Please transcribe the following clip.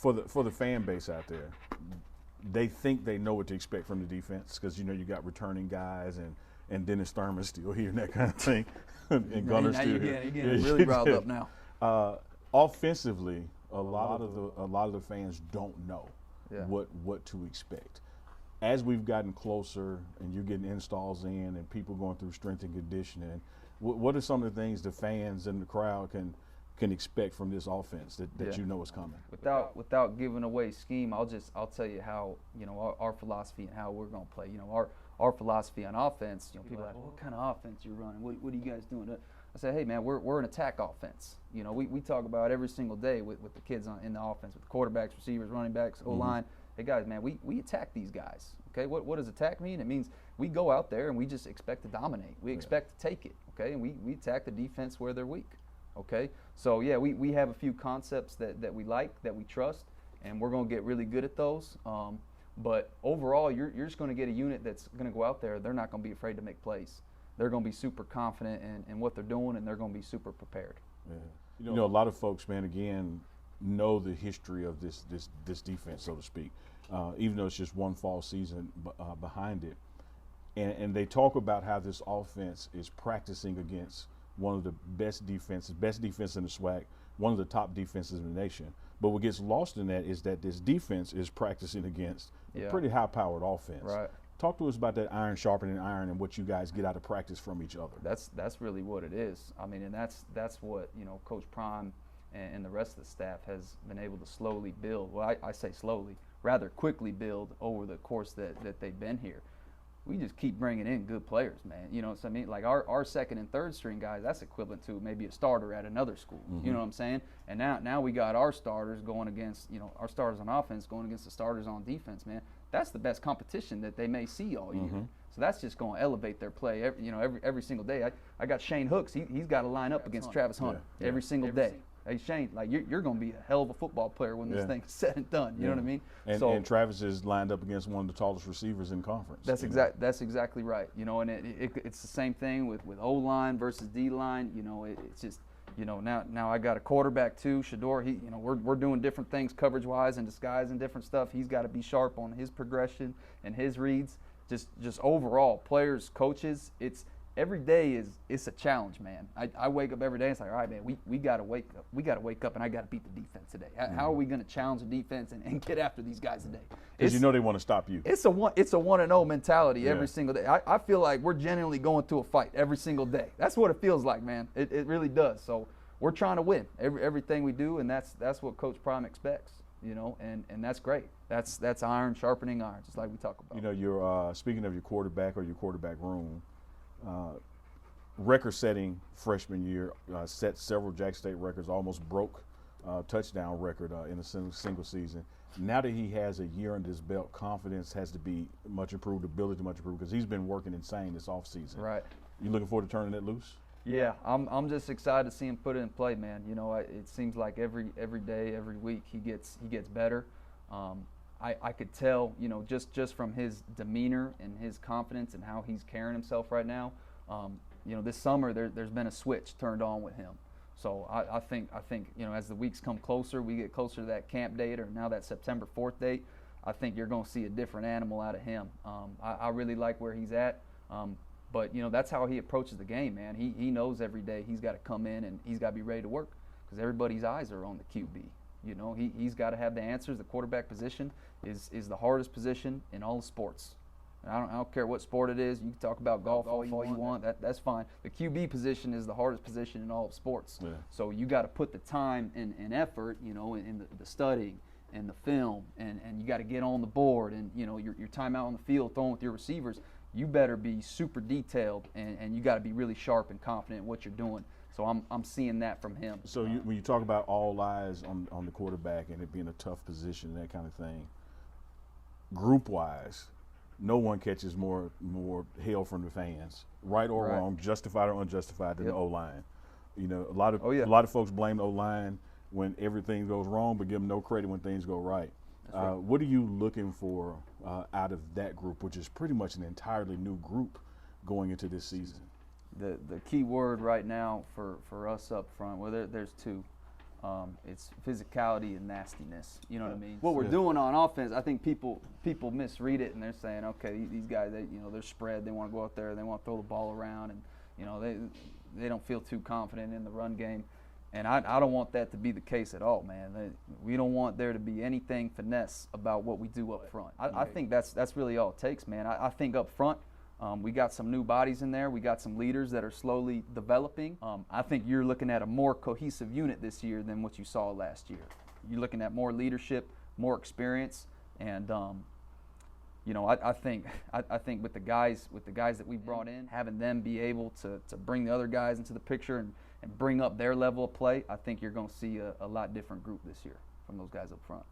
for the fan base out there, they think they know what to expect from the defense because you got returning guys and Dennis Thurman's still here and that kind of thing, and Gunner's still here. You're getting really riled up now. Offensively, a lot of the fans don't know what to expect. As we've gotten closer and you're getting installs in and people going through strength and conditioning, what are some of the things the fans and the crowd can expect from this offense that you know is coming? Without giving away scheme, I'll tell you how our philosophy and how we're going to play. Our philosophy on offense. People are like, well, what kind of offense you're running? What are you guys doing? I say, hey man, we're an attack offense. We talk about every single day with the kids in the offense, with the quarterbacks, receivers, running backs, O-line. Hey guys, man, we attack these guys. Okay, what does attack mean? It means we go out there and we just expect to dominate. We expect to take it. Okay, and we attack the defense where they're weak. Okay, so yeah, we have a few concepts that we like, that we trust, and we're going to get really good at those. But overall, you're just going to get a unit that's going to go out there. They're not going to be afraid to make plays. They're going to be super confident in what they're doing, and they're going to be super prepared. Yeah. A lot of folks, man, again, know the history of this defense, so to speak, even though it's just one fall season behind it. And they talk about how this offense is practicing against one of the best defense in the SWAC, one of the top defenses in the nation. But what gets lost in that is that this defense is practicing against a pretty high-powered offense. Right. Talk to us about that iron sharpening iron and what you guys get out of practice from each other. That's really what it is. I mean, and that's what Coach Prime and the rest of the staff has been able to slowly build. Well, I say slowly, rather quickly build over the course that they've been here. We just keep bringing in good players, man. So I mean, like our second and third string guys, that's equivalent to maybe a starter at another school. You know what I'm saying? And now we got our starters going against, our starters on offense going against the starters on defense, man. That's the best competition that they may see all year. So that's just going to elevate their play. Every single day. I got Shane Hooks. He's got to line up against Travis Hunter every single day. Hey Shane, like you're going to be a hell of a football player when this thing's said and done. You know what I mean? And Travis is lined up against one of the tallest receivers in conference. That's exactly right. And it's the same thing with O-line versus D-line. It's just now I got a quarterback too, Shador. We're doing different things coverage-wise and disguise and different stuff. He's got to be sharp on his progression and his reads. Just overall, players, coaches, every day it's a challenge, man. I wake up every day and it's like, all right, man, we got to wake up. We got to wake up and I got to beat the defense today. How are we going to challenge the defense and get after these guys today? Because they want to stop you. It's a 1-0 mentality every single day. I feel like we're genuinely going through a fight every single day. That's what it feels like, man. It really does. So we're trying to win everything we do, and that's what Coach Prime expects. And that's great. That's iron sharpening iron, just like we talk about. You're speaking of your quarterback or your quarterback room. Record-setting freshman year, set several Jack State records, almost broke touchdown record in a single season. Now that he has a year under his belt, confidence has to be much improved, ability much improved, because he's been working insane this offseason. Right. You looking forward to turning that loose? Yeah, I'm just excited to see him put it in play, man. It seems like every day, every week he gets better. I could tell, just from his demeanor and his confidence and how he's carrying himself right now. This summer there's been a switch turned on with him. So I think as the weeks come closer, we get closer to that camp date or now that September 4th date, I think you're going to see a different animal out of him. I really like where he's at. But that's how he approaches the game, man. He knows every day he's got to come in and he's got to be ready to work because everybody's eyes are on the QB. He's got to have the answers. The quarterback position is the hardest position in all the sports. And I don't care what sport it is. You can talk about golf all you want. That's fine. The QB position is the hardest position in all of sports. Yeah. So you got to put the time and effort, in the studying and the film, and you got to get on the board and your time out on the field throwing with your receivers. You better be super detailed and you got to be really sharp and confident in what you're doing. So I'm seeing that from him. So when you talk about all eyes on the quarterback and it being a tough position and that kind of thing, group-wise, no one catches more hell from the fans, right or wrong, justified or unjustified, than the O-line. A lot of folks blame the O-line when everything goes wrong, but give them no credit when things go right. Right. What are you looking for out of that group, which is pretty much an entirely new group going into this season? The key word right now for us up front, well, there's two. It's physicality and nastiness. You know what I mean? What we're doing on offense, I think people misread it and they're saying, okay, these guys, they're spread. They want to go out there. They want to throw the ball around, and they don't feel too confident in the run game. And I don't want that to be the case at all, man. We don't want there to be anything finesse about what we do up front. I think that's really all it takes, man. I think up front, we got some new bodies in there. We got some leaders that are slowly developing. I think you're looking at a more cohesive unit this year than what you saw last year. You're looking at more leadership, more experience, and I think with the guys that we brought in, having them be able to bring the other guys into the picture and bring up their level of play, I think you're going to see a lot different group this year from those guys up front.